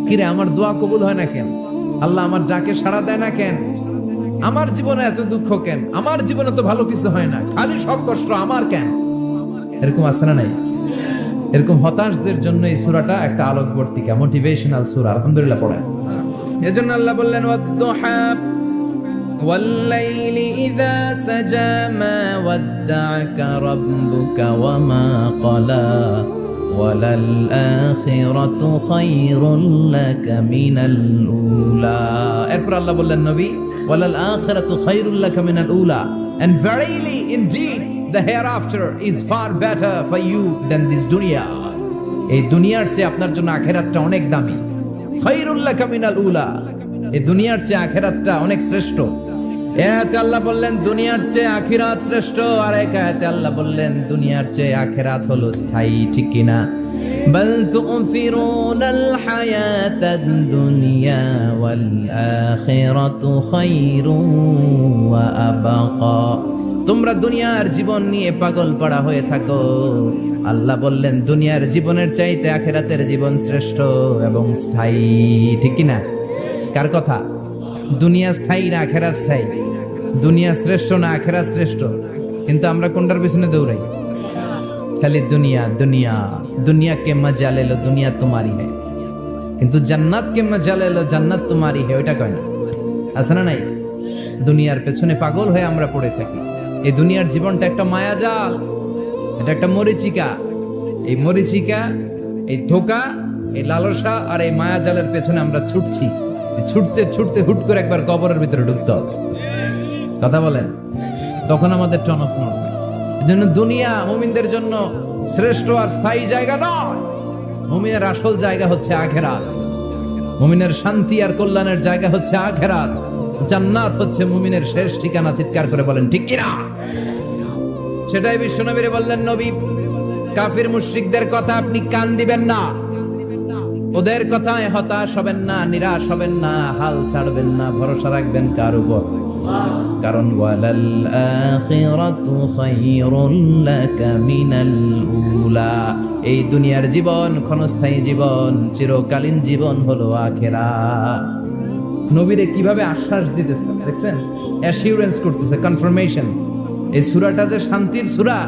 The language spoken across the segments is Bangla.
কিরে আমার দোয়া কবুল হয় না কেন, আল্লাহ আমার ডাকে সাড়া দেয় না কেন, আমার জীবনে এত দুঃখ কেন, আমার জীবনে তো ভালো কিছু হয় না, খালি সব কষ্ট আমার কেন। এরকম আছে না নাই? এরকম হতাশদের জন্য এই সূরাটা একটা আলোকবর্তিকা, মোটিভেশনাল সূরা। আলহামদুলিল্লাহ পড়েন। এজন্য আল্লাহ বললেন ওয়াদ-দুহা ওয়াল-লাইলি ইযা সাজা মা ওয়াদ্দা'আকা রাব্বুকা ওয়া মা ক্বালা ওয়ালাল আখিরাতু খায়রুল লাকা মিনাল উলা। এরপর আল্লাহ বললেন নবী ওয়ালাল আখিরাতু খায়রুল লাকা মিনাল উলা, and verily indeed the hereafter is far better for you than this dunya. এই দুনিয়ার চেয়ে আপনার জন্য আখিরাতটা অনেক দামি। খায়রুল লাকা মিনাল উলা, এই দুনিয়ার চেয়ে আখিরাতটা অনেক শ্রেষ্ঠ। এতে আল্লাহ বললেন দুনিয়ার চেয়ে আখিরাত শ্রেষ্ঠ, আর এক আয়াতে আল্লাহ বললেন দুনিয়ার চেয়ে আখিরাত হলো স্থায়ী। ঠিক কি না? বাল তু'থিরুনাল হায়াতাদ দুনিয়া ওয়াল আখিরাতু খায়রুন ওয়া আবাকা। তোমরা দুনিয়ার জীবন নিয়ে পাগল পাড়া হয়ে থাকো, আল্লাহ বললেন দুনিয়ার জীবনের চাইতে আখিরাতের জীবন শ্রেষ্ঠ এবং স্থায়ী। ঠিক কি না? কার কথা? দুনিয়া স্থায়ী না আখিরাত স্থায়ী? দুনিয়া শ্রেষ্ঠ না আখিরাত শ্রেষ্ঠ? কিন্তু আমরা কোনটার পিছনে দৌড়াই? খালি দুনিয়া দুনিয়া। দুনিয়া কে মজা ले लो দুনিয়া তোমারি है, কিন্তু জান্নাত কে মজা ले लो জান্নাত তোমারি है, ওইটা কয় না? আছে না নাই? দুনিয়ার পেছনে পাগল হয়ে আমরা পড়ে থাকি। এই দুনিয়ার জীবনটা একটা মায়াজাল, এটা একটা মরিচিকা। এই মরিচিকা, এই ধোঁকা, এই লালসা আর এই মায়াজালের পেছনে আমরা ছুটছি। ছুটতে ছুটতে হুট করে একবার কবরের ভিতরে ঢুকতে হবে। কথা বলেন, তখন আমাদের টনক নড়বে। এজন্য দুনিয়া মুমিনদের জন্য শ্রেষ্ঠ আর স্থায়ী জায়গা নয়। মুমিনের আসল জায়গা হচ্ছে আখিরাত। মুমিনের শান্তি আর কল্যাণের জায়গা হচ্ছে আখিরাত। জান্নাত হচ্ছে মুমিনের শেষ ঠিকানা। চিৎকার করে বলেন ঠিক কিনা? সেটাই বিশ্বনবীরে বললেন নবী, কাফির মুশরিকদের কথা আপনি কান দিবেন না, ওদের কথায় হতাশ হবেন না, নিরাশ হবেন না, হাল ছাড়বেন না, ভরসা রাখবেন কার উপর? কারণ ওয়ালাল আখিরাতু খায়রুল লাকা মিনাল উলা। এই দুনিয়ার জীবন ক্ষণস্থায়ী জীবন, চিরকালীন জীবন হলো আখিরাত। নবীরে কিভাবে আশ্বাস দিতেছে দেখছেন? অ্যাসিউরেন্স করতেছে, কনফার্মেশন। এই সূরাটা যে শান্তির সূরা,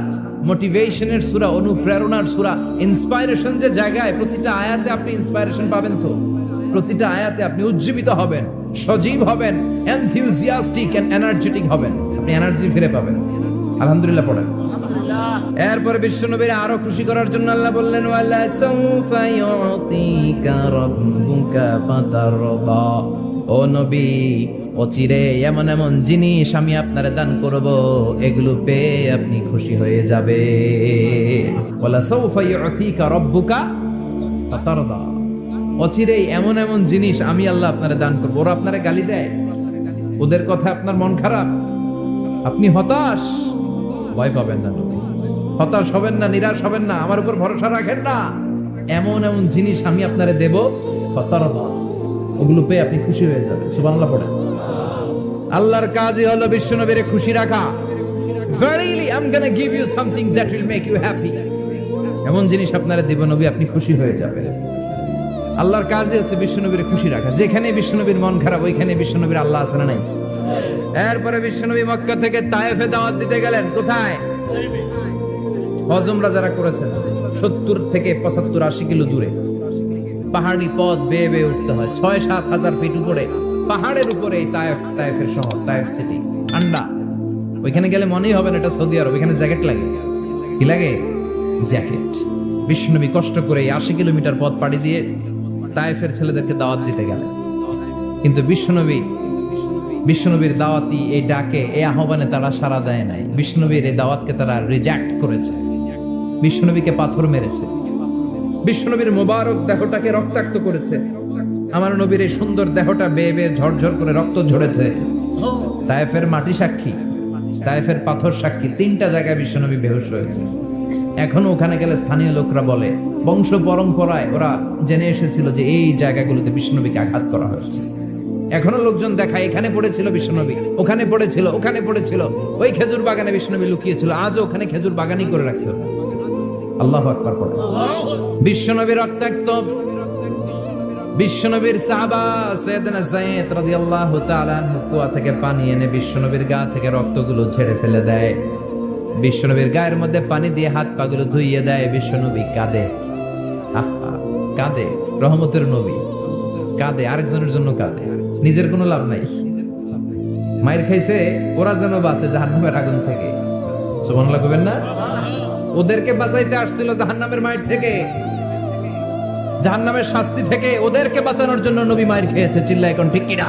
মোটিভেশনের সূরা, অনুপ্রেরণার সূরা, ইন্সপাইরেশন যে জায়গায়, প্রতিটা আয়াতে আপনি ইন্সপাইরেশন পাবেন। তো প্রতিটা আয়াতে আপনি উজ্জীবিত হবেন, সজীব হবেন, এনথিউজিয়াস্টিক এন্ড এনার্জেটিক হবেন, আপনি এনার্জি ফিরে পাবেন। আলহামদুলিল্লাহ পড়েন। এরপরে বিশ্বনবীর আরো খুশি করার জন্য আল্লাহ বললেন ওয়ালা সাউফা ইউতিকা রাব্বুকা ফাতারদা। ও নবী, অচিরে এমন এমন জিনিস আমি আপনারে দান করব, এগুলো পেয়ে আপনি খুশি হয়ে যাবে। ওয়ালা সাউফা ইউতিকা রাব্বুকা ফাতারদা। অচিরেই এমন এমন জিনিস আমি আল্লাহ আপনারে দান করব। ওরা আপনারে গালি দেয়, ওদের কথা আপনার মন খারাপ, আপনি হতাশ, ভয় পাবেন না নবী। হতাশ হবেন না, নিরাশ হবেন না, আমার উপর ভরসা রাখেন না। এমন এমন জিনিস আমি আপনারে দেব, ফাতারদা, ওগুলো পেয়ে আপনি খুশি হয়ে যাবেন। সুবহানাল্লাহ পড়েন। আল্লাহর কাজই হলো বিশ্বনবীরে খুশি রাখা। Verily I'm gonna give you something that will make you happy. এমন জিনিস আপনারে দেব নবী, আপনি খুশি হয়ে যাবেন। আল্লাহর কাজই হচ্ছে বিশ্বনবীরে খুশি রাখা। যেখানে বিশ্বনবীর মন খারাপ, ওইখানে বিশ্বনবীর আল্লাহ আছে না নাই? এরপরে বিশ্বনবী মক্কা থেকে তায়েফে দাওয়াত দিতে গেলেন। কোথায়? হজ উমরা যারা করেছেন 70 থেকে 75 80 কিলো দূরে পাহাড়ি পথ বেয়ে বেয়ে উঠতে হয়। 6-7 হাজার ফিট উপরে, পাহাড়ের উপরে এই তায়েফের শহর, তায়েফ সিটি। ঠান্ডা, ওইখানে গেলে মনেই হবে না এটা সৌদি আরব। ওইখানে জ্যাকেট লাগে। কি লাগে? জ্যাকেট। বিশ্বনবী কষ্ট করে 80 কিলোমিটার পথ পাড়ি দিয়ে তায়েফের ছেলেদেরকে দাওয়াত দিতে গেলেন। কিন্তু বিশ্বনবীর দাওয়াতি এই ডাকে, এই আহ্বানে তারা সাড়া দেয় নাই। বিশ্বনবীর এই দাওয়াতকে তারা রিজেক্ট করেছে, বিশ্বনবীকে পাথর মেরেছে, বিশ্বনবীর মোবারক দেহটাকে রক্তাক্ত করেছে। আমার নবীর এই সুন্দর দেহটা বেয়ে বেয়ে ঝরঝর করে রক্ত ঝরেছে। তায়েফের মাটি সাক্ষী, তায়েফের পাথর সাক্ষী। 3টা জায়গায় বিশ্বনবী বেহুশ হয়েছে। এখনো ওখানে গেলে স্থানীয় লোকরা বলে, বংশ পরম্পরায় ওরা জেনে এসেছিল যে এই জায়গাগুলোতে বিশ্বনবীকে আঘাত করা হয়েছে। এখনো লোকজন দেখায় এখানে পড়েছিল বিশ্বনবী, ওখানে পড়েছিল, ওখানে পড়েছিল, ওই খেজুর বাগানে বিশ্বনবী লুকিয়েছিল, আজও ওখানে খেজুর বাগানই করে রাখছে। আল্লাহু আকবার পড়ে। বিশ্বনবী রক্তাক্ত, বিশ্বনবীর সাহাবা সাইয়েদনা যায়েদ রাদিয়াল্লাহু তাআলা আনহু কুয়া থেকে পানি এনে বিশ্বনবীর গা থেকে রক্তগুলো ঝেড়ে ফেলে দেয়। বিশ্বনবীর গায়ের মধ্যে পানি দিয়ে হাত পাগুলো ধুইয়ে দেয়। বিশ্বনবী কাঁদে, কাঁদে, রহমতের নবী কাঁদে, আরেকজনের জন্য কাঁদে, নিজের কোনো লাভ নাই। মায়ের খাইছে, ওরা যেন বাঁচে জাহান্নামের আগুন থেকে। সুবহানাল্লাহ কইবেন না? ওদেরকে বাঁচাইতে আসছিল জাহান্নামের মায়ের থেকে, জাহান্নামের শাস্তি থেকে। ওদেরকে বাঁচানোর জন্য নবী মায়ের খেয়েছে। চিল্লায় কোন ঠিক কিনা?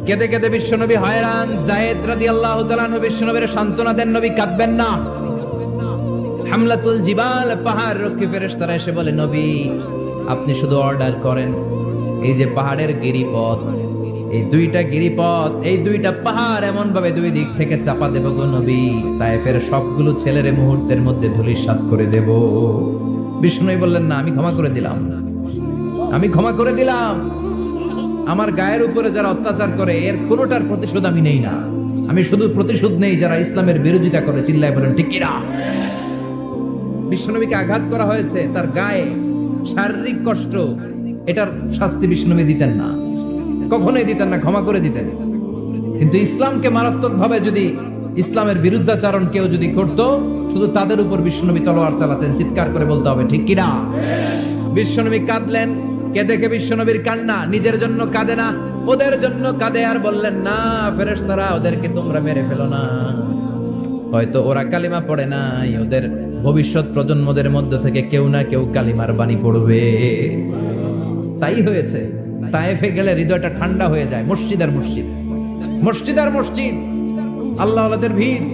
কেঁদে কেঁদে বিশ্বনবী হয়রান। যায়েদ রাদিয়াল্লাহু তাআলা আনহু বিশ্বনবীর সান্ত্বনা দেন, নবী কাঁদবেন না। হামলাতুল জিবাল, পাহাড় রক্ষী ফেরেশতারা এসে বলে, নবী আপনি শুধু অর্ডার করেন, এই যে পাহাড়ের গিরিপথ, এই দুইটা গিরিপথ, এই দুইটা পাহাড় এমন ভাবে দুই দিক থেকে চাপা দেব গো নবী, তায়েফের সবগুলো ছেলেরে মুহূর্তের মধ্যে ধূলিসাৎ করে দেব। বিষ্ণু বললেন, না, আমি ক্ষমা করে দিলাম, আমি ক্ষমা করে দিলাম। আমার গায়ের উপরে যারা অত্যাচার করে এর কোনোটার প্রতিশোধ আমি নেই না। আমি শুধু প্রতিশোধ নেই যারা ইসলামের বিরোধিতা করে। চিল্লায় বলেন ঠিক কিনা? বিশ্বনবীকে আঘাত করা হয়েছে, তার গায়ে শারীরিক কষ্ট, এটার শাস্তি বিশ্বনবী দিতেন না, কখনোই দিতেন না, ক্ষমা করে দিতেন। কিন্তু ইসলামকে মারাত্মক ভাবে যদি ইসলামের বিরুদ্ধাচরণ কেউ যদি করত, শুধু তাদের উপর বিশ্বনবী তলোয়ার চালাতেন। চিৎকার করে বলতে হবে ঠিক কিনা? বিশ্বনবী কাঁদলেন। কে দেখে বিশ্বনবীর কান্না, নিজের জন্য কাঁদে না, ওদের জন্য কাঁদে। আর বললেন, না ফেরেশতারা, ওদেরকে তোমরা মেরে ফেলো না, হয়তো ওরা কালিমা পড়ে নাই, ওদের ভবিষ্যৎ প্রজন্মদের মধ্য থেকে কেউ না কেউ কালিমার বাণী পড়বে। তাই হয়েছে। তায়েফে গেলে হৃদয়টা ঠান্ডা হয়ে যায়। মসজিদ আর মসজিদ, মসজিদ আর মসজিদ, আল্লাহ ওয়ালাদের ভিড়,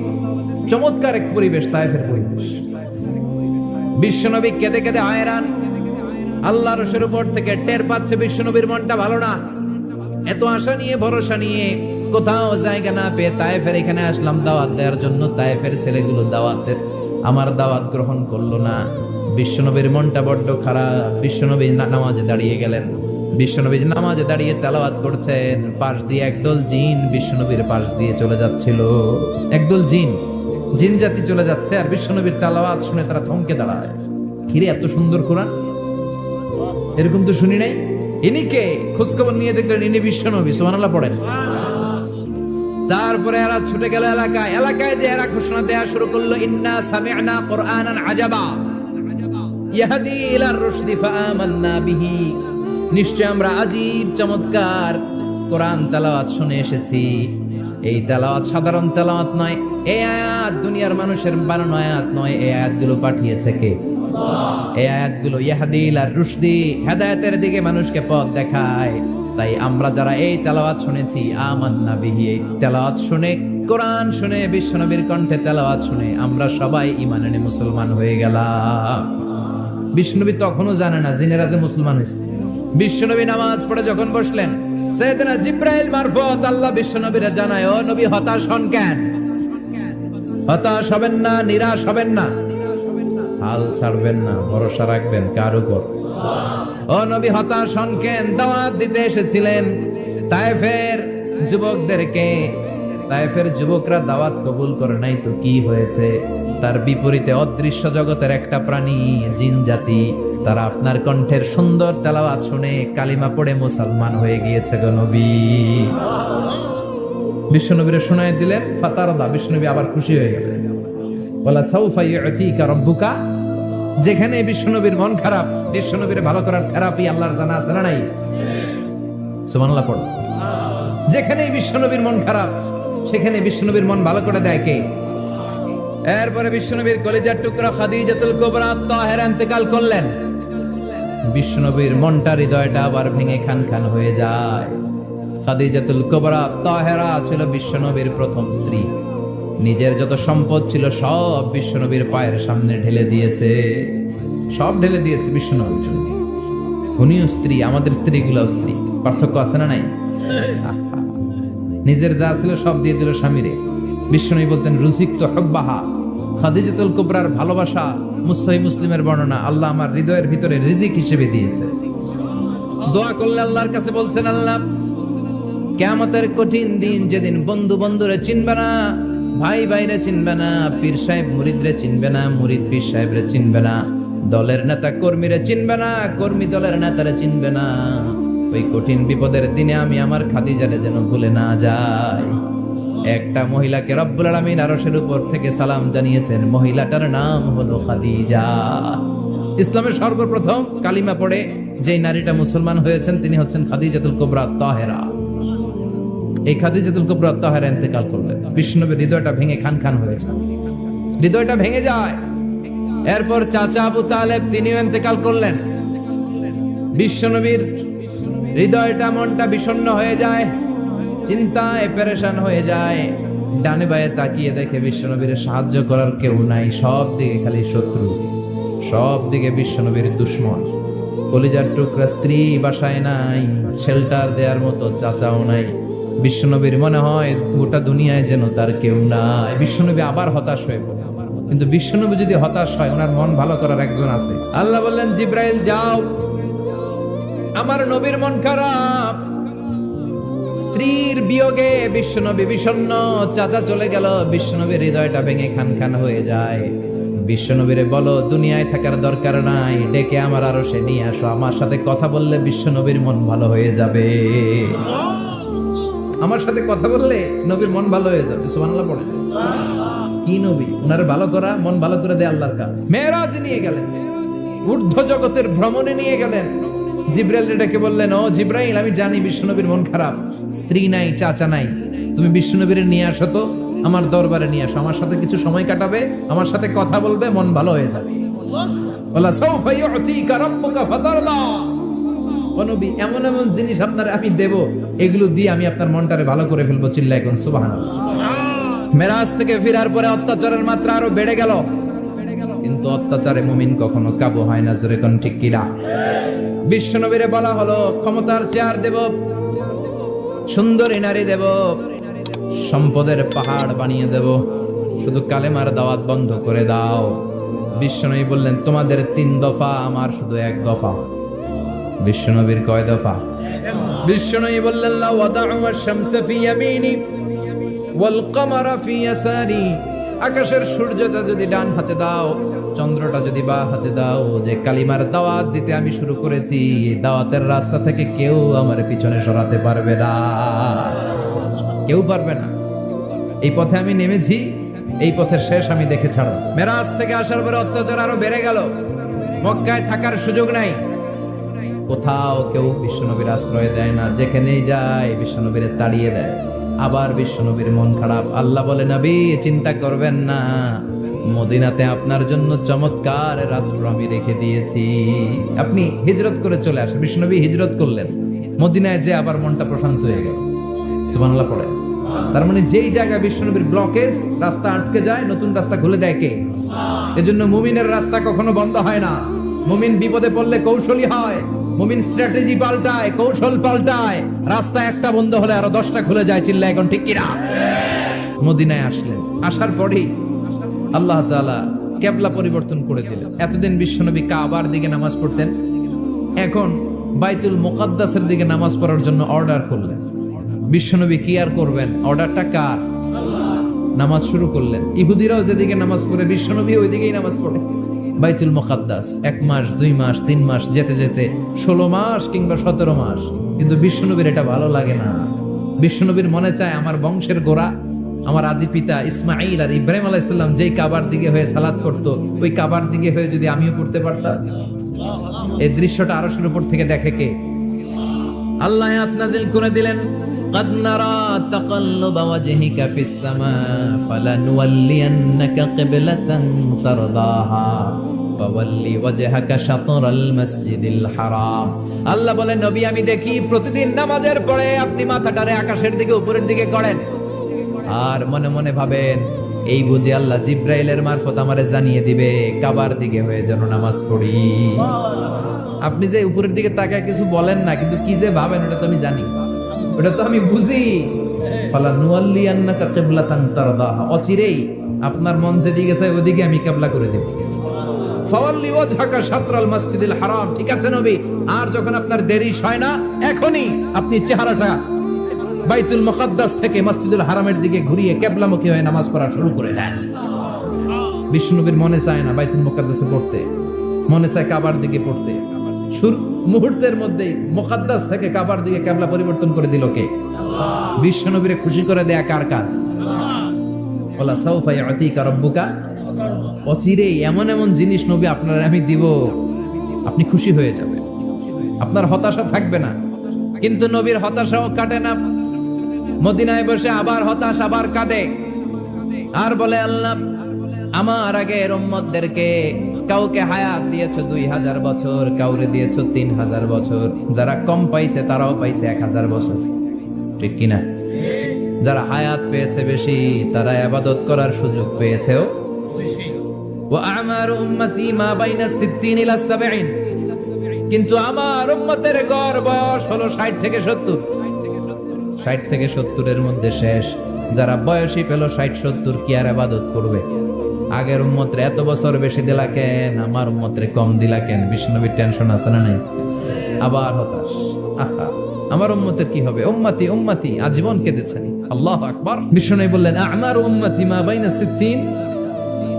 চমৎকার এক পরিবেশ তায়েফের পরিবেশ। বিশ্বনবী কেঁদে কেঁদে হয়রান। আল্লাহ রসের উপর থেকে টের পাচ্ছে বিশ্বনবীর মনটা ভালো না। এত আশা নিয়ে, ভরসা নিয়ে, কোথাও জায়গা না পেয়ে তায়েফের এখানে আসলাম দাওয়াত দেওয়ার জন্য। তায়েফের ছেলেগুলো দাওয়াতের আমার দাওয়াত গ্রহণ করলো না। বিশ্বনবীর মনটা বড্ড খারাপ। বিশ্বনবী নামাজে দাঁড়িয়ে গেলেন। বিশ্বনবী নামাজে দাঁড়িয়ে তেলাওয়াত করছেন। পাশ দিয়ে একদল জিন বিশ্বনবীর পাশ দিয়ে চলে যাচ্ছিল। একদল জিন, জিন জাতি চলে যাচ্ছে, আর বিশ্বনবীর তেলাওয়াত শুনে তারা থমকে দাঁড়ায়। কিরে, এত সুন্দর কোরআন, এরকম তো শুনি নাই। ইনি কে? খোঁজখবর নিয়ে দেখলেন ইনি বিশ্বনবী। সুবহানাল্লাহ পড়েন। তারপরে এরা ছুটে গেল এলাকায়। এলাকায় যে এরা ঘোষণা দেয়া শুরু করলো, ইন্না সামি'না কুরআনান আজাবা ইয়াহদি ইলার রুশদি ফাআমান্না বিহি। নিশ্চয় আমরা আজীব চমৎকার কোরআন তেলাওয়াত শুনে এসেছি। এই তেলাওয়াত সাধারণ তেলাওয়াত নয়, এই আয়াত দুনিয়ার মানুষের বানানো আয়াত নয়। এই আয়াতগুলো পাঠিয়েছে কে? এই আয়াতগুলো ইয়াহদি ইলার রুশদি, হেদায়েতের দিকে মানুষকে পথ দেখায়। তাই আমরা যারা এই তেলাওয়াত শুনেছি, আমান্না বিহি, এই তেলাওয়াত শুনে, কোরআন শুনে, বিশ্বনবীর কণ্ঠে তেলাওয়াত শুনে আমরা সবাই ঈমান এনে মুসলমান হয়ে গেলাম। বিশ্বনবী তখনও জানে না জিনেরা যে মুসলমান হয়েছে। বিশ্বনবী নামাজ পড়ে যখন বসলেন, সাইয়েদনা জিবরাইল মারফত আল্লাহ বিশ্বনবীরে জানায়, ও নবী হতাশ হন কেন? হতাশ হবেন না, নিরাশ হবেন না, হাল ছাড়বেন না, ভরসা রাখবেন কার উপর? ও নবী হতাশ হন কেন? দাওয়াত দিতে এসেছিলেন তায়েফের যুবকদেরকে। তায়েফের যুবকরা দাওয়াত কবুল করে নাই তো কি হয়েছে? তার বিপরীতে অদৃশ্য জগতের একটা প্রাণী, জিন জাতি, তারা আপনার কণ্ঠের সুন্দর তেলাওয়াত শুনে কালিমা পড়ে মুসলমান হয়ে গিয়েছে গো নবী। বিশ্বনবীরে শোনায় দিলেন। ফাতারদা, বিশ্বনবী আবার খুশি হয়ে গেলেন। ওয়ালা সাউফা ইউতিকা রাব্বুকা। যেখানে বিশ্বনবীর মন খারাপ, বিশ্বনবীর ভালো করার থেরাপি আল্লাহর জানা আছে না নাই? সুবহানাল্লাহ পড়ো। যেখানে বিশ্বনবীর মন খারাপ, সেখানে বিশ্বনবীর মন ভালো করে দেয় কে? এরপরে বিশ্বনবীর কলিজার টুকরা খাদিজাতুল কুবরা তাহেরা ইন্তেকাল করলেন। বিশ্বনবীর মনটা, হৃদয়টা আবার ভেঙে খান খান হয়ে যায়। খাদিজাতুল কুবরা তাহেরা ছিল বিশ্বনবীর প্রথম স্ত্রী। নিজের যত সম্পদ ছিল সব বিশ্বনবীর পায়ের সামনে ঢেলে দিয়েছে, সব ঢেলে দিয়েছে বিশ্বনবীর জন্য। উনিও স্ত্রী, আমাদের স্ত্রীগুলো স্ত্রী, পার্থক্য আছে না নাই? নিজের যা ছিল সব দিয়ে দিল স্বামীরে। বিশ্বনবী বলতেন, রুজিক তো হুব্বাহা। খাদিজাতুল কুবরার ভালোবাসা সহিহ মুসলিমের বর্ণনা, আল্লাহ আমার হৃদয়ের ভিতরে রিজিক হিসেবে দিয়েছে। দোয়া করলে আল্লাহর কাছে বলছেন, আল্লাহ কিয়ামতের কঠিন দিন, যেদিন বন্ধু বন্ধুরে চিনবে না, ভাই ভাইরে চিনবে না, পীর সাহেব মুরিদরে চিনবে না, মুরিদ পীর সাহেবরে চিনবে না, দলের নেতা কর্মীরা চিনবে না, কর্মী দলের নেতারা চিনবে না। ওই কঠিন বিপদের দিনে আমি আমার খাদিজারে যেন ভুলে না যাই। একটা মহিলাকে রব্বুল আলামিন আরশের উপর থেকে সালাম জানিয়েছেন, মহিলাটার নাম হলো খাদিজা। ইসলামের সর্বপ্রথম কালিমা পড়ে যে নারীটা মুসলমান হয়েছেন তিনি হচ্ছেন খাদিজাতুল কুবরা তাহেরা। এই খাদিজাতুল কুবরা তাহেরা ইন্তেকাল করলেন। বিষ্ণুনবীর হৃদয়টা ভেঙে খান খান হয়ে যায়, হৃদয়টা ভেঙে যায়। এরপর চাচা আবু তালেব তিনিও ইন্তেকাল করলেন। বিশ্বনবীর হৃদয়টা মনটা বিষণ্ণ হয়ে যায়, চিন্তায় পেরেশান হয়ে যায়। ডানে বায়ে তাকিয়ে দেখে বিশ্বনবীর সাহায্য করার কেউ নাই, সব দিকে খালি শত্রু, সব দিকে বিশ্বনবীর দুশ্মন। কলিজার টুকরা স্ত্রী বাসায় নাই, শেল্টার দেওয়ার মতো চাচাও নাই। বিশ্বনবীর মনে হয় গোটা দুনিয়ায় যেন তার কেউ নাই। বিশ্বনবী আবার হতাশ হয়ে পড়ে। কিন্তু বিশ্বনবী যদি হতাশ হয়, ওনার মন ভালো করার একজন আছে। আল্লাহ বললেন, জিব্রাইল যাও, আমার নবীর মন খারাপ, স্ত্রীর বিয়োগে বিশ্বনবী বিষণ্ণ, চাচা চলে গেল, বিশ্বনবীর হৃদয়টা ভেঙে খান খান হয়ে যায়। বিশ্বনবীরে বলো দুনিয়ায় থাকার দরকার নাই, ডেকে আমার আরশে নিয়ে আসো, আমার সাথে কথা বললে বিশ্বনবীর মন ভালো হয়ে যাবে। আমার সাথে কথা বললে নবীর মন ভালো হয়ে যাবে। সুবহানাল্লাহ পড়ে। কি নবী, ওনার ভালো করা, মন ভালো করে দেয় আল্লাহর কাজ। মেরাজ নিয়ে গেলেন, ঊর্ধ্ব জগতের ভ্রমণে নিয়ে গেলেন। জিব্রাইল ডেকে বললেন, ও জিব্রাইল, আমি জানি বিশ্বনবীর মন খারাপ, স্ত্রী নাই, চাচা নাই, তুমি বিশ্বনবীর নিয়ে আসো তো, আমার দরবারে নিয়ে আসো, আমার সাথে কিছু সময় কাটাবে, আমার সাথে কথা বলবে, মন ভালো হয়ে যাবে। ওয়ালা সাউফা ইউতিকা রাব্বুকা ফাতারদা। ও নবী, এমন এমন জিনিস আপনারে আমি দেব, এগুলো দিয়ে আমি আপনার মনটারে ভালো করে ফেলবো। চিল্লায় কোন সুবহানাল্লাহ। মেরাজ থেকে ফেরার পরে অত্যাচারের মাত্রা আরো বেড়ে গেল, কিন্তু অত্যাচারে মুমিন কখনো কাবু হয় না। জোরে কোন ঠিক কিনা? বিশ্বনবীরে বলা হলো, ক্ষমতার চেয়ার দেব, সুন্দরী নারী দেব, সম্পদের পাহাড় বানিয়ে দেব, শুধু কালেমার দাওয়াত বন্ধ করে দাও। বিশ্বনবী বললেন, তোমাদের 3 দফা, আমার শুধু 1 দফা। বিশ্বনবীর কয় দফা? বিশ্বনবী বললেন, লা ওয়াদাউ আশ-শামসা ফি ইয়ামিনি ওয়াল কামারা ফি ইয়াসারি। আকাশের সূর্যটা যদি ডান হাতে দাও, চন্দ্রটা যদি বাঁ হাতে দাও, যে কালিমার দাওয়াত দিতে আমি শুরু করেছি, দাওয়াতের রাস্তা থেকে কেউ আমার পিছনে সরাতে পারবে না, কেউ পারবে না। এই পথে আমি নেমেছি, এই পথের শেষ আমি দেখে ছাড়ব। মেরাজ থেকে আসার পরে অত্যাচার আরো বেড়ে গেল, মক্কায় থাকার সুযোগ নাই, কোথাও কেউ বিশ্বনবীর আশ্রয় দেয় না, যেখানেই যায় বিশ্বনবীর তাড়িয়ে দেয়। আবার বিশ্বনবীর মন খারাপ। আল্লাহ বলে, নবী চিন্তা করবেন না, মদিনাতে আপনার জন্য চমৎকার রাষ্ট্র আমি রেখে দিয়েছি, আপনি হিজরত করে চলে আসেন। বিশ্বনবী হিজরত করলেন, মদিনায় যে আবার মনটা প্রশান্ত হয়ে গেল। সুবহানাল্লাহ পড়ে। তার মানে যেই জায়গায় বিশ্বনবীর ব্লকেজ, রাস্তা আটকে যায়, নতুন রাস্তা খুলে দেয় কে? এজন্য মুমিনের রাস্তা কখনো বন্ধ হয় না। মুমিন বিপদে পড়লে কৌশলী হয়, মুমিন স্ট্র্যাটেজি পাল্টায়, কৌশল পাল্টায়। রাস্তা একটা বন্ধ হলে আরো 10টা খুলে যায়। চিল্লায় এখন ঠিক কিনা? মদিনায় আসলেন, আসার পরেই আল্লাহ তাআলা কিবলা পরিবর্তন করে দিলেন। এতদিন বিশ্বনবী কাবার দিকে নামাজ পড়তেন, এখন বাইতুল মুকাদ্দাসের দিকে নামাজ পড়ার জন্য অর্ডার করলেন। বিশ্বনবী কি আর করবেন, অর্ডারটা কার? নামাজ শুরু করলেন। ইহুদিরাও যেদিকে নামাজ পড়ে, বিশ্বনবী ওই দিকেই নামাজ পড়ে। বাইতুল মুকাদ্দাস 1 মাস, 2 মাস, 3 মাস যেতে যেতে 16 মাস কিংবা 17 মাস, কিন্তু বিশ্বনবীর এটা ভালো লাগে না। বিশ্বনবীর মনে চায়, আমার বংশের গোড়া, আমার আদি পিতা ইসমাইল আর ইব্রাহিম আলাইহিস সালাম যেই কাবার দিকে হয়ে সালাত করতো, ওই কাবার দিকে হয়ে যদি আমিও পড়তে পারতাম। এই দৃশ্যটা আরশের উপর থেকে দেখে কে? আল্লাহ আয়াত নাযিল করে দিলেন, قد نرى تقلب وجهك في السماء فلنولينك قبلة ترضاها فولي وجهك شطر المسجد الحرام। আল্লাহ বলেন, নবী আমি দেখি প্রতিদিন নামাজের পরে আপনি মাথাটারে আকাশের দিকে, উপরের দিকে করেন, আর মনে মনে ভাবেন এই বুঝি আল্লাহ জিব্রাইলের মারফত আমারে জানিয়ে দিবে কাবার দিকে হয়ে যেন নামাজ পড়ি। আপনি যে উপরের দিকে তাকায় কিছু বলেন না, কিন্তু কি যে ভাবেন ওটা তো আমি জানি, ওটা তো আমি বুঝি। ফালানুয়াল্লিয়ান্নাকা কিবলাতান তারদাহা, অচিরেই আপনার মন যেদিকে চায় ওদিকে আমি কিবলা করে দেব। ফাওয়াল্লি ওয়াজহাকা শাতরাল মাসজিদিল হারাম। ঠিক আছে নবী, আর যখন আপনার দেরি হয় না, এখনই আপনি চেহারাটা বাইতুল মুকাদ্দাস থেকে মসজিদুল হারামের দিকে ঘুরিয়ে কিবলামুখী হয়ে নামাজ পড়া শুরু করে দেন। বিশ্বনবীর মনে চায় না বাইতুল মুকাদ্দাসে পড়তে, মনে চায় কাবার দিকে পড়তে, মুহূর্তের মধ্যেই মুকাদ্দাস থেকে কাবার দিকে কিবলা পরিবর্তন করে দিল কে? বিশ্বনবীরে খুশি করে দেয়া কার কাজ? ওয়ালা সাউফা ইয়াতিকা রাব্বুকা, অচিরেই এমন এমন জিনিস নবী আপনার আমি দিব, আপনি খুশি হয়ে যাবেন, আপনার হতাশা থাকবে না। কিন্তু নবীর হতাশাও কাটে না, মদিনায় বসে আবার হতাশ, আবার কাঁদে, আর বলে আল্লাহ আমার আগের উম্মতদেরকে কাউকে হায়াত দিয়েছো 2000 বছর, কাউরে দিয়েছো 3000 বছর, যারা কম পাইছে তারাও পাইছে 1000 বছর, ঠিক কিনা? যারা হায়াত পেয়েছে বেশি তারা ইবাদত করার সুযোগ পেয়েছেও। ওয়া আমারু উম্মতি মা বাইনা 60 ইলা 70, কিন্তু আমার উম্মতের গড় বয়স হলো 60 থেকে 70। 60 থেকে 70 এর মধ্যে শেষ। যারা বয়সী পেল 60-70 কি আর ইবাদত করবে? আগের উম্মতরে এত বছর বেশি দিলা কেন, আমার উম্মতরে কম দিলা কেন? বিষ্ণুনবীর টেনশন আছে না নাই? আবার হতাশ, আহা আমার উম্মতের কি হবে? উম্মতি উম্মতি আজীবন কেঁদেছেন। আল্লাহু আকবার। বিষ্ণুনবী বললেন আমার উম্মতি মা বাইনা 60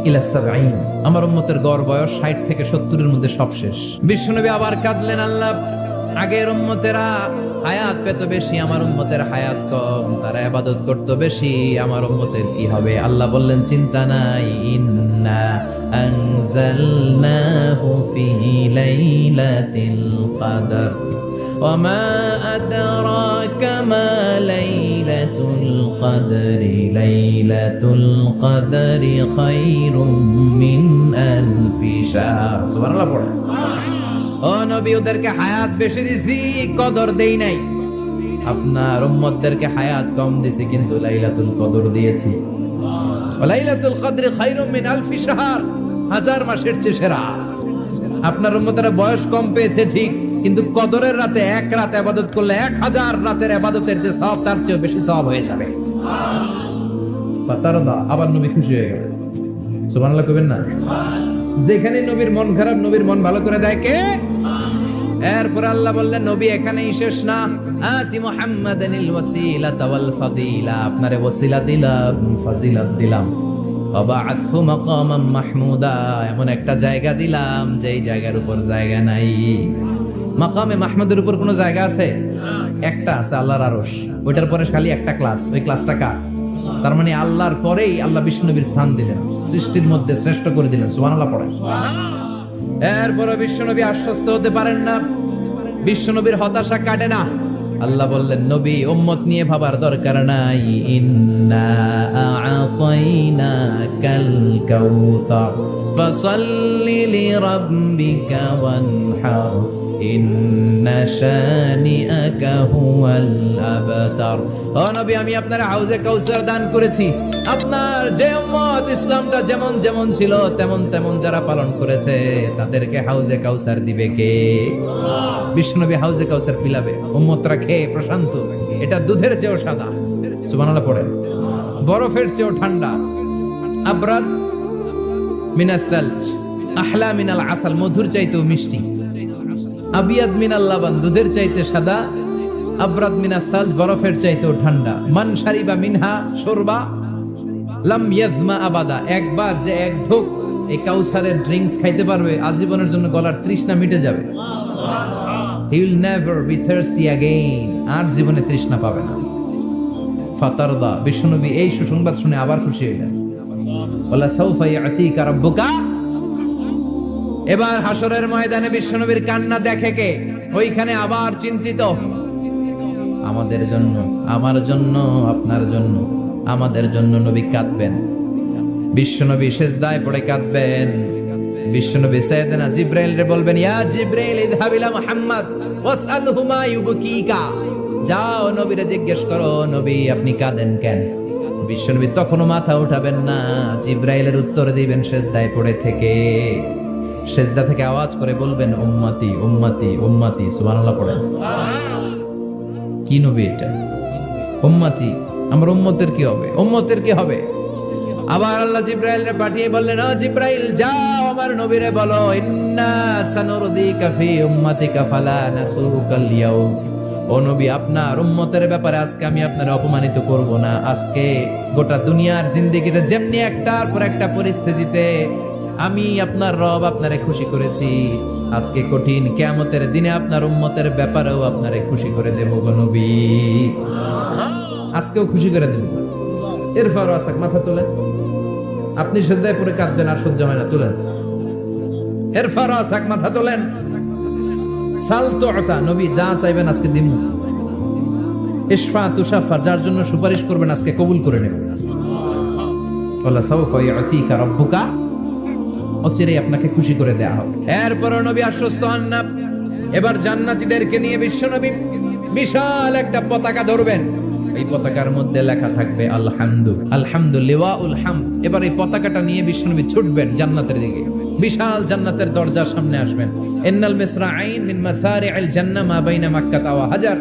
ইলা 70, আমার উম্মতের গড় বয়স 60 থেকে 70 এর মধ্যে সব শেষ। বিষ্ণুনবী আবার কাঁদলেন, আল্লাহ আগের উম্মতেরা হায়াত পেত বেশি, আমার উম্মতের হায়াত কম, তারা ইবাদত করত বেশি, আমার উম্মতের কি হবে? আল্লাহ বললেন চিন্তা নাই, ইন্না আনজালনাহু ফি লাইলাতিল কদর ওয়া মা আদরাকা মা লাইলাতুল কদরি, লাইলাতুল কদরি খায়রুম মিন আলফি শাহর। সুবহানাল্লাহ পড়ে। ও নবী, ওদেরকে হায়াত বেশি দিছি, কদর দেই নাই। আপনার উম্মতদেরকে হায়াত কম দিছি, কিন্তু লাইলাতুল কদর দিয়েছি। লাইলাতুল কদরি খায়রুম মিন আলফি শাহর, 1000 মাসের চেয়ে সেরা। আপনার উম্মতেরা বয়স কম পেয়েছে ঠিক, কিন্তু কদরের রাতে এক রাত ইবাদত করলে 1000 রাতের ইবাদতের যে সওয়াব তার চেয়ে বেশি সওয়াব হয়ে যাবে। ফাতারদা, আবার নবী খুশি হয়ে গেলেন। সুবহানাল্লাহ কইবেন না? যেখানে নবীর মন খারাপ, নবীর মন ভালো করে দেয় কে? এরপর আল্লাহ বললেন নবী এখানেই শেষ না, আতি মুহাম্মাদানিল ওয়াসিলাতা ওয়াল ফাদিলা, আপনারে ওয়াসিলা দিলাম, ফাজিলাত দিলাম, ওয়াবা'আথহু মাকামান মাহমুদা, এমন একটা জায়গা দিলাম যেই জায়গার উপর জায়গা নাই। মাকামে মাহমুদের উপর কোনো জায়গা আছে? একটা আছে, আল্লাহর আরশ। ওইটার পরে খালি একটা ক্লাস, ওই ক্লাসটা কার? তার মানে আল্লাহর পরেই আল্লাহ বিষ্ণুনবীর স্থান দিলেন, সৃষ্টির মধ্যে শ্রেষ্ঠ করে দিলেন। সুবহানাল্লাহ পড়ে। এরপরে বিশ্বনবী আশ্বস্ত হতে পারেন না, বিশ্বনবীর হতাশা কাটে না। আল্লাহ বললেন নবী উম্মত নিয়ে ভাবার দরকার নাই, ইন্না আ'তাইনাকাল কাউসার ফাসাল্লি লিরাব্বিকা ওয়ানহার ইন্না শানিআকা হুয়াল আবতার। ও নবী, আমি আপনার হাউজে কাউসার দান করেছি। আপনার যে উম্মত ইসলামটা যেমন যেমন ছিল তেমন তেমন যারা পালন করেছে তাদেরকে হাউজে কাউসার দিবে কে? বিষ্ণুনবী হাউজে কাউসার পিলাবে, উম্মতরা খেয়ে প্রশান্ত। এটা দুধের চেয়েও সাদা, সুবহানাল্লাহ পড়ে, বরফের চেয়েও ঠান্ডা, আবরাদ মিনাস সালজ আহলা মিনাল আসাল, মধুর চাইতেও মিষ্টি, আবিয়াদ মিনাল লাবান, দুধের চাইতে সাদা, আবরাদ মিনাস সালজ, বরফের চাইতেও ঠান্ডা। মান শারিবা মিনহা শুরবা লাম ইয়াজমা আবাদা, একবার যে এক ঢোক এই কাউসারের ড্রিঙ্কস খাইতে পারবে আজীবনের জন্য গলার তৃষ্ণা মিটে যাবে। He will never be thirsty again, আর জীবনে তৃষ্ণা পাবে না। ফাতারদা, বিশ্বনবী এই সুসংবাদ শুনে আবার খুশি হইলেন। ওয়ালা সাউফা ইয়াতিকা রাব্বুকা। এবার হাসরের ময়দানে বিশ্বনবীর কান্না দেখে কে? ওইখানে আবার চিন্তিত, আমাদের জন্য, আমার জন্য, আপনার জন্য, আমাদের জন্য নবী কাঁদবেন। বিশ্বনবী সিজদায় পড়ে কাঁদবেন। বিশ্বনবী সাইয়েদনা জিবরাইল রে বলবেন, ইয়া জিবরাইল ইযহাব ইলা মুহাম্মদ ওয়াসআলহু মা ইউবকিকা, যাও নবীরে জিজ্ঞেস করো নবী আপনি কাঁদেন কেন? বিশ্বনবী তখনও মাথা উঠাবেন না, জিবরাইলের উত্তর দিবেন সিজদায় পড়ে থেকে। সিজদা থেকে আওয়াজ করে বলবেন উম্মতি উম্মতি উম্মতি। সুবহানাল্লাহ পড়েন। কি নবী এটা? উম্মতি, আমার উম্মতের কি হবে? উম্মতের কি হবে? আবার আল্লাহ জিবরাইলকে পাঠিয়ে বললেন, ও জিবরাইল যাও আমার নবীরে বলো, ইন্না সানুরদিকা ফি উম্মাতিকা ফালা নাসুকাল ইয়াউম। ও নবী, আপনার উম্মতের ব্যাপারে আজকে আমি আপনারে অপমানিত করব না। আজকে গোটা দুনিয়ার জিন্দেগিতে যেমনি একটার পর একটা পরিস্থিতিতে আমি আপনার রব আপনারে খুশি করেছি, আজকে কঠিন কিয়ামতের দিনে আপনার উম্মতের ব্যাপারেও আপনারে খুশি করে দেব গো নবী, আজকেও খুশি করে দেব। এরপর আসাক মাথা তোলেন, আপনি শ্রদ্ধায় পরে কাঁদবেন আর সহ্য হয় না, তুলেন। এরপর আসাক মাথা তোলেন, সাল তো নবী যা চাইবেন আজকে দিমু, ইশফা তুশাফা যার জন্য সুপারিশ করবেন আজকে কবুল করে নেব। ওয়ালা সাওফা ইউতিকা রাব্বুকা, অচিরেই আপনাকে খুশি করে দেয়া হবে। এরপর নবী আশ্বস্ত হন না, এবার জান্নাতীদেরকে নিয়ে বিশ্বনবী বিশাল একটা পতাকা ধরবেন, এই পতাকার মধ্যে লেখা থাকবে আলহামদুলিল্লাহুল হামদ। এবার এই পতাকাটা নিয়ে বিশ্বনবী ছুটবেন জান্নাতের দিকে, বিশাল জান্নাতের দরজার সামনে আসবেন। ইন্নাল মিসরাঈন মিন মাসারি'আল জান্নাহ মা বাইনা মাক্কাহ ওয়া হাজার,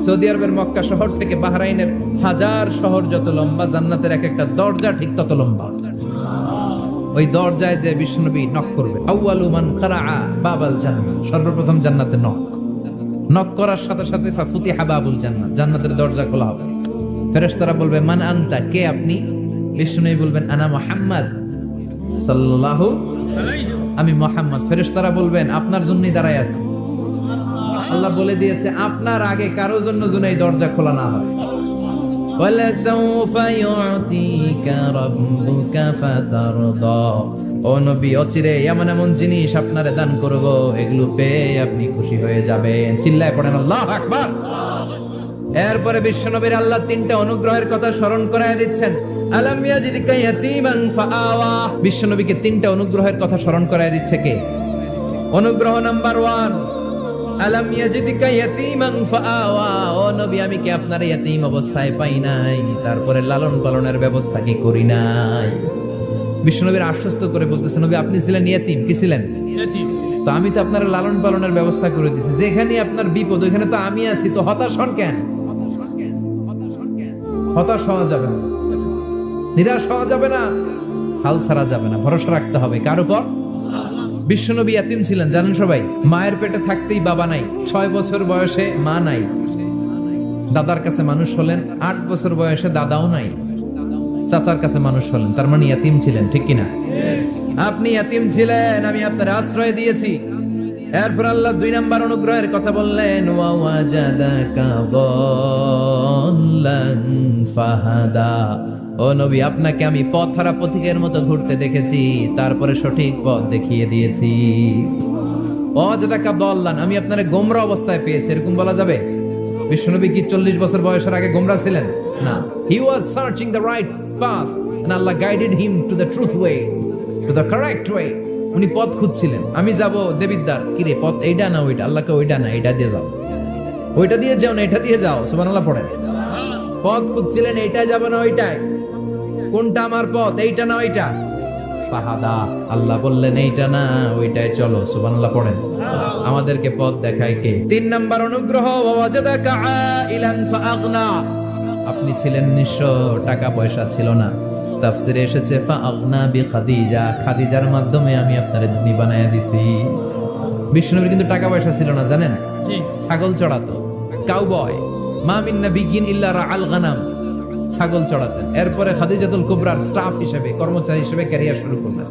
সৌদি আরবের মক্কা শহর থেকে বাহরাইনের হাজার শহর যত লম্বা, জান্নাতের এক একটা দরজা ঠিক তত লম্বা। ওই দরজায় যে বিশ্বনবী নক করবে, আউয়ালু মান কারাআ বাবাল জান্নাহ, সর্বপ্রথম জান্নাতে নক করার সাথে সাথে ফাফুতিহা বাবুল জান্নাহ, জান্নাতের দরজা খোলা হবে। ফেরেশতারা বলবে মান আনতা, কে আপনি? বিশ্বনবী বলবেন আনা মুহাম্মদ সাল্লাল্লাহু আলাইহি, আমি মুহাম্মদ। ফেরেশতারা বলবেন আপনার জন্যই দাঁড়ায় আছি, আল্লাহ বলে দিয়েছে আপনার আগে কারো জন্য যেন এই দরজা খোলা না হয়। ওয়ালা সাওফা ইউতিকা রাব্বুকা ফাতারদা, ও নবী অচিরে এমন এমন জিনিস আপনারে দান করব, এগুলো পেয়ে আপনি খুশি হয়ে যাবেন। চিল্লায় পড়েন আল্লাহু আকবার। এরপরে বিশ্বনবীর আল্লাহ তিনটা অনুগ্রহের কথা স্মরণ করায় দিচ্ছেন। আলাম ইয়াজিদকা ইয়াতীমান ফাআওয়া, বিশ্বনবীকে তিনটা অনুগ্রহের কথা স্মরণ করায় দিচ্ছে কে? অনুগ্রহ নাম্বার 1, আলাম ইয়াজিদকা ইয়াতীমান ফাআওয়া, ও নবী আমি কি আপনার ইয়াতীম অবস্থায় পাই নাই, তারপরে লালন পালনের ব্যবস্থা কি করি নাই? বিশ্বনবীর আশ্বস্ত করে বলতেছে নবী আপনি ছিলেন ইয়াতীম, কি ছিলেন? ইয়াতীম। তো আমি তো আপনার লালন পালনের ব্যবস্থা করে দিয়েছি, যেখানে আপনার বিপদ ওইখানে তো আমি আছি, তো হতাশ হন কেন? হতাশ হওয়া যাবে না, নিরাশ হওয়া যাবে না, হাল ছাড়া যাবে না, ভরসা রাখতে হবে কার উপর? বিশ্বনবী ইয়াতীম ছিলেন জানেন সবাই, মায়ের পেটে থাকতেই বাবা নাই, 6 বছর বয়সে মা নাই, দাদার কাছে মানুষ হলেন, 8 বছর বয়সে দাদাও নাই, চাচার কাছে মানুষ হলেন, তার মানে ইয়াতীম ছিলেন, ঠিক কিনা? আপনি ইয়াতীম ছিলেন, আমি আপনার আশ্রয় দিয়েছি। এরপর আল্লাহ 2 নাম্বার অনুগ্রহের কথা বললেন, ওয়া ওয়াজাদাকা দাল্লান ফাহাদা, ও নবী আপনাকে আমি পথহারা পথিকের মতো ঘুরতে দেখেছি, তারপরে সঠিক পথ দেখিয়ে দিয়েছি। ওয়াজাদাকা দাল্লান, আমি আপনারে গোমরা অবস্থায় পেয়েছি, এরকম বলা যাবে? বিশ্বনবী কি 40 বছর বয়সের আগে গোমরা ছিলেন? না, he was searching the right path and Allah guided him to the truth way, to the correct way. উনি পথ খুঁজছিলেন, আমি যাব দেবিদ্দার, কি রে পথ এইটা না ওইটা? আল্লাহকে ওইটা না এইটা দিয়ে যাও, ওইটা দিয়ে যাও না এটা দিয়ে যাও, সুবহানাল্লাহ পড়েন। পথ খুঁজছিলেন, এইটা যাব না ওইটাই, কোনটা আমার পথ, এইটা না ওইটা? ফাহাদা, আল্লাহ বললেন এইটা না ওইটাই চলো, সুবহানাল্লাহ পড়েন। আমাদেরকে পথ দেখায় কে? 3 নাম্বার অনুগ্রহ, ওয়াজাদাকা আইলান ফাআগনা, আপনি ছিলেন নিঃস্ব, টাকা পয়সা ছিল না, তাফসিরে এসেছে ফাআগনা বিখাদিজা, খাদিজার মাধ্যমে আমি আপনারে ধনী বানায়া দিছি। বিষ্ণুনবীর কিন্তু টাকা পয়সা ছিল না জানেন, ছাগল চড়াতো, কাউবয়, মা মিন নাবিয়্যিন ইল্লা রাআল গানাম, ছাগল চড়াতেন। এরপরে খাদিজাতুল কুবরার স্টাফ হিসেবে, কর্মচারী হিসেবে ক্যারিয়ার শুরু করলেন।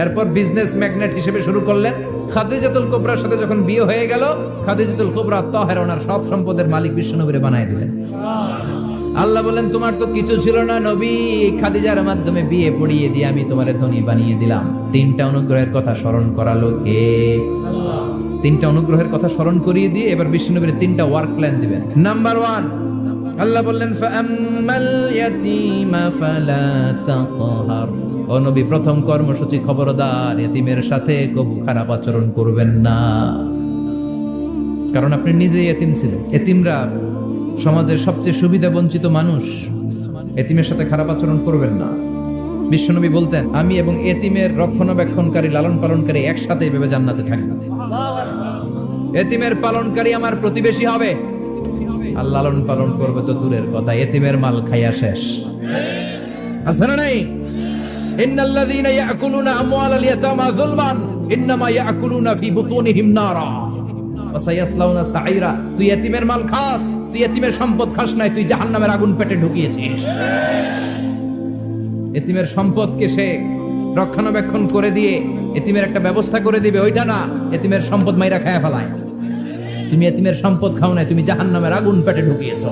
এরপর বিজনেস ম্যাগনেট হিসেবে শুরু করলেন। খাদিজাতুল কুবরার সাথে যখন বিয়ে হয়ে গেল, খাদিজাতুল কুবরা তাহেরা ওনার সব সম্পদের মালিক বিশ্বনবীরে বানায় দিলেন। আল্লাহ বলেন তোমার তো কিছু ছিল না নবী, খাদিজার মাধ্যমে বিয়ে পড়িয়ে দিয়ে আমি তোমারে ধনী বানিয়ে দিলাম। 3টা অনুগ্রহের কথা স্মরণ করালো কে? 3টা অনুগ্রহের কথা স্মরণ করিয়ে দিয়ে এবার বিশ্বনবীর 3টা ওয়ার্ক প্ল্যান দিবেন। নাম্বার 1, আল্লাহ বললেন ফাআম্মাল ইয়াতীমা ফালা তাকহার, ও নবী প্রথম কর্মসূচি খবরদার, এতিমের সাথে কবু খারাপ আচরণ করবেন না, কারণ আপনি নিজেই এতিম ছিলেন। এতিমরা সমাজের সবচেয়ে সুবিধা বঞ্চিত মানুষ, এতিমের সাথে খারাপ আচরণ করবেন না। বিশ্বনবী বলতেন আমি এবং এতিমের রক্ষণাবেক্ষণকারী লালন পালনকারী একসাথে এভাবে জান্নাতে থাকবো। এতিমের পালনকারী আমার প্রতিবেশী হবে, আর লালন পালন করবে তো দূরের কথা, এতিমের মাল খাইয়া শেষ। আছে না নাই? ইন্নাল্লাযীনা ইয়াকুলুনা আমওয়ালাল ইয়াতামা যুলমান ইন্নামা ইয়াকুলুনা ফি বুতুনিহিম নারা ওয়া সায়াসলাউনা সাঈরা, তুই এতিমের মাল খাস, তুই এতিমের সম্পদ খাস নাই, তুই জাহান্নামের আগুন পেটে ঢুকিয়েছিস। এতিমের সম্পদকে সে রক্ষণাবেক্ষণ করে দিয়ে এতিমের একটা ব্যবস্থা করে দিবে, ওইটা না। এতিমের সম্পদ মাইরা খায়া ফেলায়। তুমি এতিমের সম্পদ খাও না, তুমি জাহান্নামের আগুন পেটে ঢুকিয়েছ।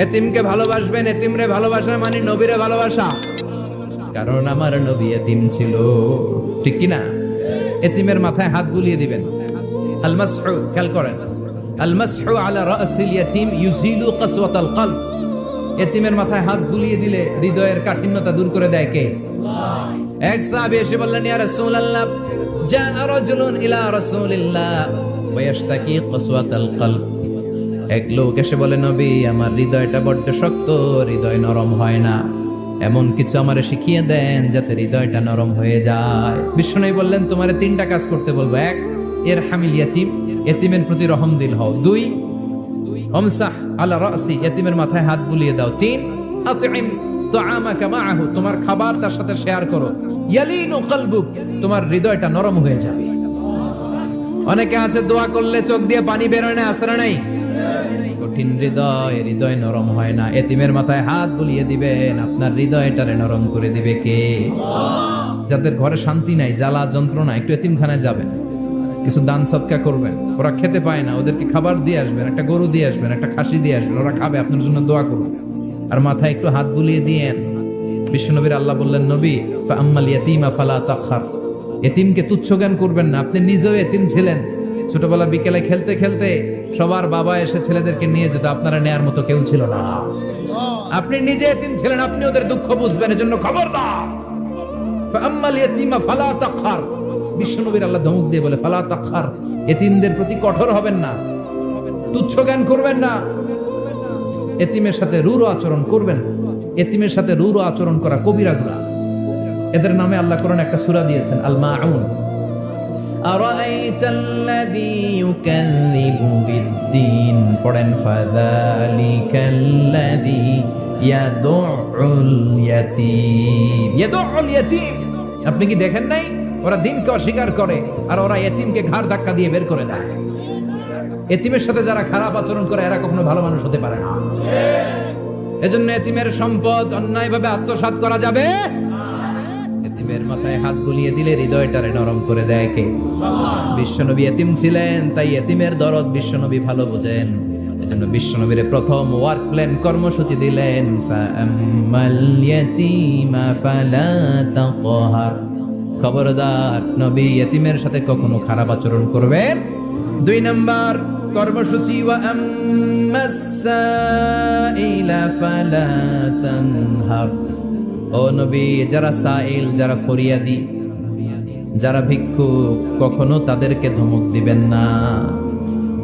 এতিমকে ভালোবাসবেন, এতিমরে ভালোবাসা মানে নবীরে ভালোবাসা। কারণ আমার নবী এতিম ছিল, ঠিক কি না? এতিমের মাথায় হাত বুলিয়ে দিবেন। আল মাসহু, খেয়াল করেন, আল মাসহু আলা রাসিল ইয়াতিম ইউজিলু কাসওয়াতাল কলব। এতিমের মাথায় হাত বুলিয়ে দিলে হৃদয়ের কাঠিন্যতা দূর করে দেয় কে? আল্লাহ। এক সাহাবী এসে বললেন, ইয়া রাসূলুল্লাহ, জাআ রাজুলুন ইলা রাসূলিল্লাহ ওয়া ইয়াশতাকি কাসওয়াতাল কলব। এক লোক এসে বলে, নবী, আমার হৃদয়টা বড্ড শক্ত, হৃদয় নরম হয় না, এমন কিছু আমারে শিখিয়ে দেন যাতে হৃদয়টা নরম হয়ে যায়। বিশ্বনবী বললেন, তোমারে 3টা কাজ করতে বলবো। 1, এর হামিল ইয়াতিম, এতিমের প্রতি রহম দিল হও। 2, আমসাহ আলা রাসি, এতিমের মাথায় হাত বুলিয়ে দাও। 3, আতইম তাআমাকা মাআহু, তোমার খাবার তার সাথে শেয়ার করো। ইয়ালিনু কলবুক, তোমার হৃদয়টা নরম হয়ে যাবে। অনেকে আছে দোয়া করলে চোখ দিয়ে পানি বের হয় না, আসরা নাই? কঠিন হৃদয়, হৃদয় নরম হয় না। এতিমের মাথায় হাত বুলিয়ে দিবেন, আপনার হৃদয়টারে নরম করে দিবে কে? যাদের ঘরে শান্তি নাই, জ্বালা যন্ত্রণা, একটু এতিমখানায় যাবেন, কিছু দান সদকা করবেন। ওরা খেতে পায় না, ওদেরকে খাবার দিয়ে আসবেন, একটা গরু দিয়ে আসবেন, একটা খাসি দিয়ে আসবেন, ওরা খাবে, আপনার জন্য দোয়া করবে। আর মাথায় একটু হাত বুলিয়ে দিয়েন। বিশ্বনবীর আল্লাহ বললেন, নবী, ফাআম্মাল ইয়াতীমা ফালা তাখহার, এতিমকে তুচ্ছ জ্ঞান করবেন না। আপনি নিজেও এতিম ছিলেন। ছোটবেলা বিকেলে খেলতে খেলতে সবার বাবা এসে ছেলেদেরকে নিয়ে যেত, আপনারা নেয়ার মতো কেউ ছিল না। আপনি নিজে এতিম ছিলেন, আপনি ওদের দুঃখ বুঝবেন, এজন্য খবরদার। ফাআম্মাল ইয়াতীমা ফালা তাখহার, বিশ্বনবীর আল্লাহ ধমক দিয়ে বলে, ফালা তাখহার, এতিমদের প্রতি কঠোর হবেন না, তুচ্ছ জ্ঞান করবেন না, এতিমের সাথে রূঢ় আচরণ করবেন। এতিমের সাথে রূঢ় আচরণ করা কবিরা গুনাহ। এদের নামে আল্লাহ কোরআনে একটা সূরা দিয়েছেন, আল মাউন। আরাআইতাল্লাযী ইউকাযযিবু বিদ্দীন, পড়েন, ফাযালিকাল্লাযী ইয়াদুউল ইয়াতীম। ইয়াদুউল ইয়াতীম, আপনি কি দেখেন নাই? ওরা দিনকে অস্বীকার করে আর ওরা এতিমকে ঘাড় ধাক্কা দিয়ে বের করে দেয়। এতিমের সাথে যারা খারাপ আচরণ করে এরা কখনো ভালো মানুষ হতে পারে না। এজন্য এতিমের সম্পদ অন্যায়ভাবে আত্মসাৎ করা যাবে। এতিমের মাথায় হাত বুলিয়ে দিলে হৃদয়টারে নরম করে দেয় কে? বিশ্বনবী এতিম ছিলেন, তাই এতিমের দরদ বিশ্বনবী ভালো বোঝেন। এজন্য বিশ্বনবীর প্রথম ওয়ার্ক প্ল্যান, কর্মসূচি দিলেন, ফাআম্মাল ইয়াতীমা ফালা তাকহার, খবরদার নবী এতিমের সাথে কখনো খারাপ আচরণ করবেন। 2 নাম্বার কর্মসূচি, ওয়া আম্মাস সাইলা ফালা তানহার, ও নবী, যারা সাইল, যারা ফরিয়াদি, যারা ভিক্ষুক, কখনো তাদেরকে ধমক দিবেন না।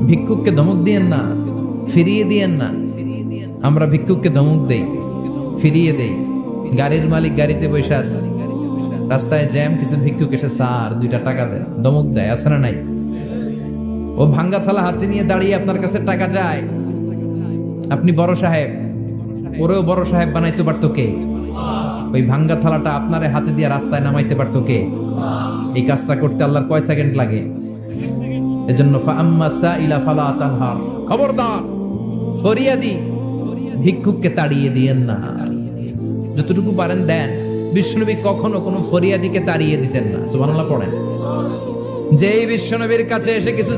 ভিক্ষুককে ধমক দিয়েন না, ফিরিয়ে দিয়েন না। আমরা ভিক্ষুককে ধমক দেই, ফিরিয়ে দেই। গাড়ির মালিক গাড়িতে বসে আছে, রাস্তায় জ্যাম, কিছু ভিক্ষুক এসে স্যার 2টা টাকা দেন, ধমক দেয়, আছে না নাই? ও ভাঙ্গা থালা হাতে নিয়ে দাঁড়িয়ে আপনার কাছে টাকা চায়। আপনি বড় সাহেব, ওরেও বড় সাহেব বানাইতে পারতো কে? ওই ভাঙ্গা থালাটা আপনারে হাতে দিয়ে রাস্তায় নামাইতে পারতো কে? এই কাজটা করতে আল্লাহর কয় সেকেন্ড লাগে? এজন্য ফাআম্মা সাইলা ফালা তানহার, খবরদার ফরিয়াদি ভিক্ষুককে তাড়িয়ে দিয়েন না। যতটুকু পারেন দেন। বিশ্বনবী কখনো কোনো ফরিয়াদিকে তাড়িয়ে দিতেন না। সুবহানাল্লাহ পড়েন। যেই বিশ্বনবীর কাছে এসে কিছু